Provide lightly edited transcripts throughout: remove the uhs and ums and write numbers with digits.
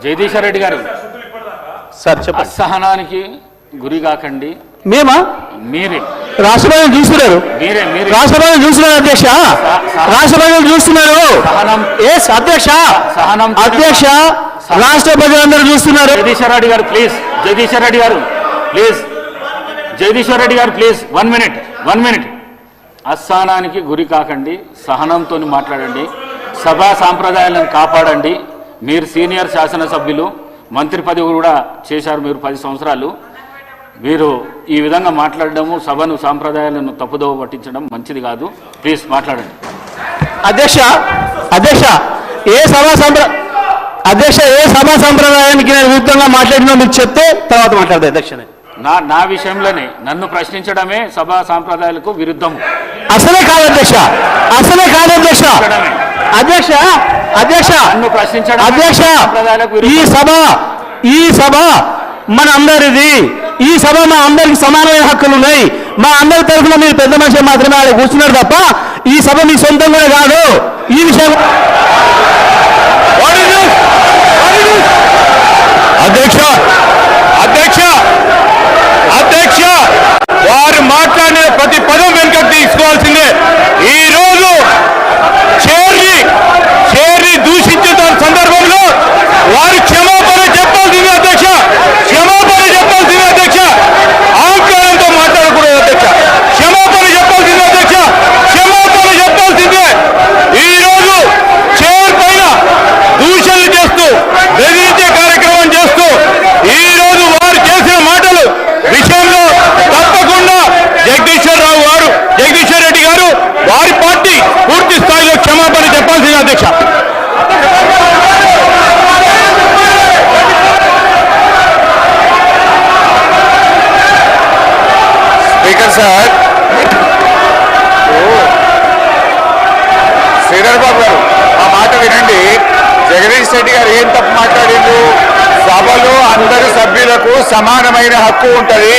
జగదీశ్వర్ రెడ్డి గారు సార్ చెప్పండి. అసహనానికి గురి కాకండి. మేమా? మీరే రాష్ట్రపతిని చూస్తున్నారు. రాష్ట్రపతిని చూస్తున్నారు అధ్యక్ష. రాష్ట్రపతిని చూస్తున్నారు. అధ్యక్ష అధ్యక్ష రాష్ట్రపతి అందరూ చూస్తున్నారు. జగదీశ్వర్ రెడ్డి గారు ప్లీజ్. జగదీశ్వర్ రెడ్డి గారు ప్లీజ్. జగదీశ్వర్ రెడ్డి గారు ప్లీజ్ 1 మినిట్. అసహనానికి గురి కాకండి. సహనంతో మాట్లాడండి. సభా సాంప్రదాయాలను కాపాడండి. మీరు సీనియర్ శాసనసభ్యులు, మంత్రి పదవి కూడా చేశారు మీరు 10 సంవత్సరాలు. మీరు ఈ విధంగా మాట్లాడడము, సభను సాంప్రదాయాలను తప్పుదోవ పట్టించడం మంచిది కాదు. ప్లీజ్ మాట్లాడండి. అధ్యక్ష ఏ సభా సంప్రదాయానికి నేను విరుద్ధంగా మాట్లాడినా మీకు చెప్తే తర్వాత మాట్లాడతా అధ్యక్ష. నా విషయంలోనే నన్ను ప్రశ్నించడమే సభా సాంప్రదాయాలకు విరుద్ధము. అసలే కాదు అధ్యక్ష. నన్ను ప్రశ్నించడం ఈ సభ మన అందరిది. ఈ సభ మా అందరికి సమానమైన హక్కులు ఉన్నాయి. మా అందరి తరఫున మీరు పెద్ద మనిషి మాత్రమే ఆడ కూర్చున్నారు తప్ప ఈ సభ మీ సొంతంగా కాదు. ఈ విషయం అధ్యక్ష వారు మాట్లాడిన ప్రతి పదం వెనుకకు తీసుకోవాల్సిందే. ఈ రోజు చైర్ని దూషించిన సందర్భంలో వారు క్షమాపణ చెప్పాల్సిందే అధ్యక్ష. ఆంకారంతో మాట్లాడకూడదు అధ్యక్ష. క్షమాపణ చెప్పాల్సిందే. ఈ రోజు చైర్ పైన దూషణలు చేస్తూ బెదిరించే కార్యక్రమం చేస్తూ ఈ రోజు వారు చేసిన మాటలు విషయంలో తప్పకుండా జగదీశ్వర్ రెడ్డి గారు వారి పార్టీ పూర్తి స్థాయిలో క్షమాపణ చెప్పాల్సింది అధ్యక్ష. స్పీకర్ సార్, శ్రీధర్ బాబు గారు ఆ మాట వినండి. జగదీష్ రెడ్డి గారు ఏం తప్పు మాట్లాడిండ్రు? సభలో అందరు సభ్యులకు సమానమైన హక్కు ఉంటుంది.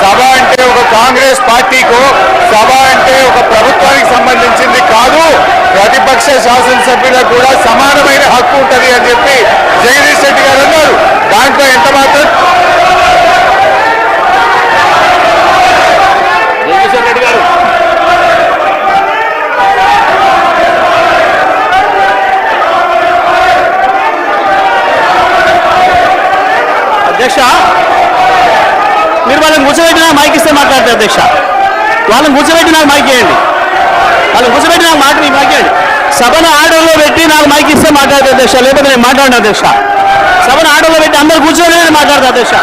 సభ అంటే ఒక కాంగ్రెస్ పార్టీకు, సభ అంటే ఒక ప్రభుత్వానికి సంబంధించింది కాదు. ప్రతిపక్ష శాసనసభ్యులకు కూడా సమానమైన హక్కు ఉంటుంది అని చెప్పి జగదీష్ రెడ్డి గారు అన్నారు. దాంట్లో ఎంత మాత్రం జగదీశ్వర్ రెడ్డి గారు అధ్యక్ష మీరు వాళ్ళని కూర్చోబెట్టి నాకు మైక్ ఇస్తే మాట్లాడతారు అధ్యక్ష. వాళ్ళని కూర్చోబెట్టి నాకు మైక్ ఇవ్వండి. మైక్ ఇవ్వండి. సభను ఆర్డర్లో పెట్టి నాకు మైక్ ఇస్తే మాట్లాడతారు అధ్యక్ష. లేకపోతే నేను మాట్లాడిన అధ్యక్ష. సభను ఆర్డర్లో పెట్టి అందరు కూర్చొని నేను మాట్లాడతా అధ్యక్ష.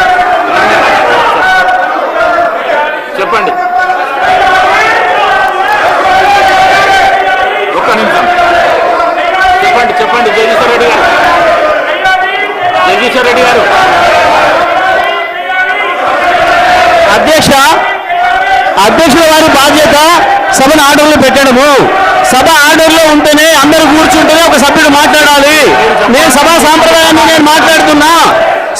చెప్పండి. ఒక్క నిమిషం చెప్పండి. జగదీశ్వర్ రెడ్డి గారు అధ్యక్షుల వారి బాధ్యత సభను ఆర్డర్లో పెట్టడము. సభ ఆర్డర్లో ఉంటేనే అందరూ కూర్చుంటేనే ఒక సభ్యుడు మాట్లాడాలి. నేను సభా సాంప్రదాయాన్ని నేను మాట్లాడుతున్నా.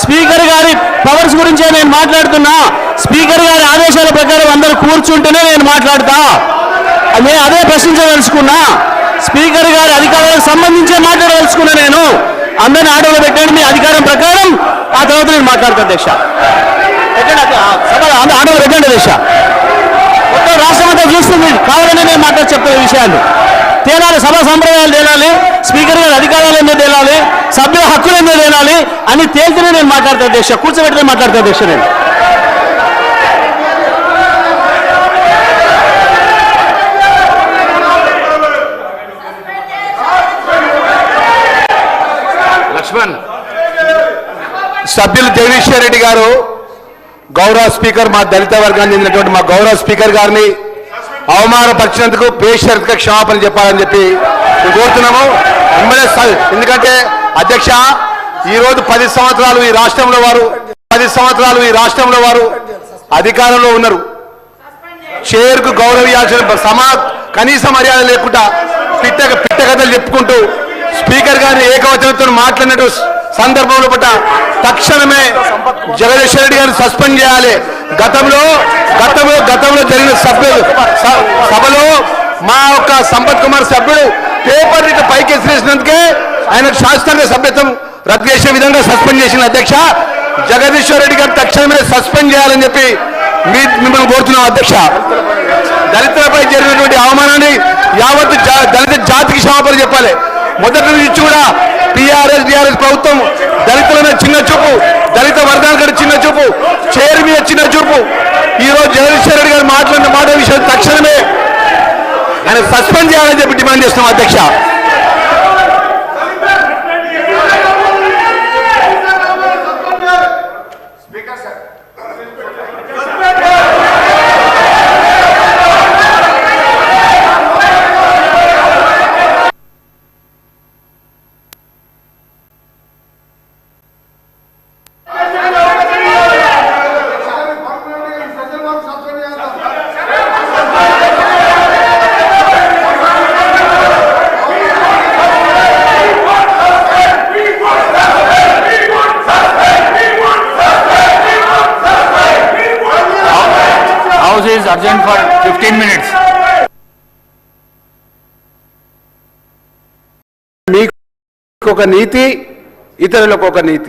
స్పీకర్ గారి పవర్స్ గురించే నేను మాట్లాడుతున్నా. స్పీకర్ గారి ఆదేశాల ప్రకారం అందరూ కూర్చుంటేనే నేను మాట్లాడతా. నేను అదే ప్రశ్నించదలుచుకున్నా. స్పీకర్ గారి అధికారాలకు సంబంధించే మాట్లాడదలుచుకున్నా. నేను అందరిని ఆర్డర్లో పెట్టండి మీ అధికారం ప్రకారం. ఆ తర్వాత నేను మాట్లాడతా అధ్యక్ష. సభ ఆర్డర్ పెట్టండి అధ్యక్ష. మొత్తం రాష్ట్రం అంతా చూస్తుంది. కావాలని నేను చెప్పే విషయాలు తేలాలి. సభా సంప్రదాయాలు తేలాలి. స్పీకర్ గారి అధికారాలు ఎందుకు తేలాలి, సభ్యుల హక్కులు ఎందుకు తేలాలి అని తేలితేనే నేను మాట్లాడతా అధ్యక్ష. కూర్చోబెట్టినే మాట్లాడతా అధ్యక్ష. నేను సభ్యులు జగదీశ్వర్ రెడ్డి గారు, గౌరవ స్పీకర్, మా దళిత వర్గానికి చెందినటువంటి మా గౌరవ స్పీకర్ గారిని అవమానపరిచినందుకు బేషరతుగా క్షమాపణ చెప్పాలని చెప్పి కోరుతున్నాము. ఎందుకంటే అధ్యక్ష ఈరోజు 10 సంవత్సరాలు ఈ రాష్ట్రంలో వారు అధికారంలో ఉన్నారు. చైర్కు గౌరవించాల్సిన కనీస మర్యాద లేకుండా పిట్ట కథలు చెప్పుకుంటూ స్పీకర్ గారిని ఏకవచనంతో మాట్లాడినట్టు సందర్భంలో పట్ల తక్షణమే జగదీశ్వర్ రెడ్డి గారిని సస్పెండ్ చేయాలి. గతంలో జరిగిన సభలో మా యొక్క సంపత్ కుమార్ సభ్యుడు పేపర్ ఇటు పైకి ఎసిరేసినందుకే ఆయనకు శాస్త్రీయ సభ్యత్వం రద్దు చేసే విధంగా సస్పెండ్ చేసిన అధ్యక్ష. జగదీశ్వర్ రెడ్డి గారు తక్షణమే సస్పెండ్ చేయాలని చెప్పి మిమ్మల్ని కోరుతున్నాం అధ్యక్ష. దళితులపై జరిగినటువంటి అవమానాన్ని యావత్ దళిత జాతికి క్షమాపణ చెప్పాలి. మొదటి నుంచి కూడా టీఆర్ఎస్ ప్రభుత్వం దళితుల మీద చిన్న చూపు, దళిత వర్గాల చిన్న చూపు, చేరు మీద చిన్న చూపు. ఈ రోజు జగదీశ్వర్ రెడ్డి గారు మాట్లాడిన మాట విషయం తక్షణమే ఆయన సస్పెండ్ చేయాలని చెప్పి డిమాండ్ చేస్తున్నాం అధ్యక్ష. House is urgent for 15 minutes. మీకు ఒక నీతి, ఇతరులకు ఒక నీతి.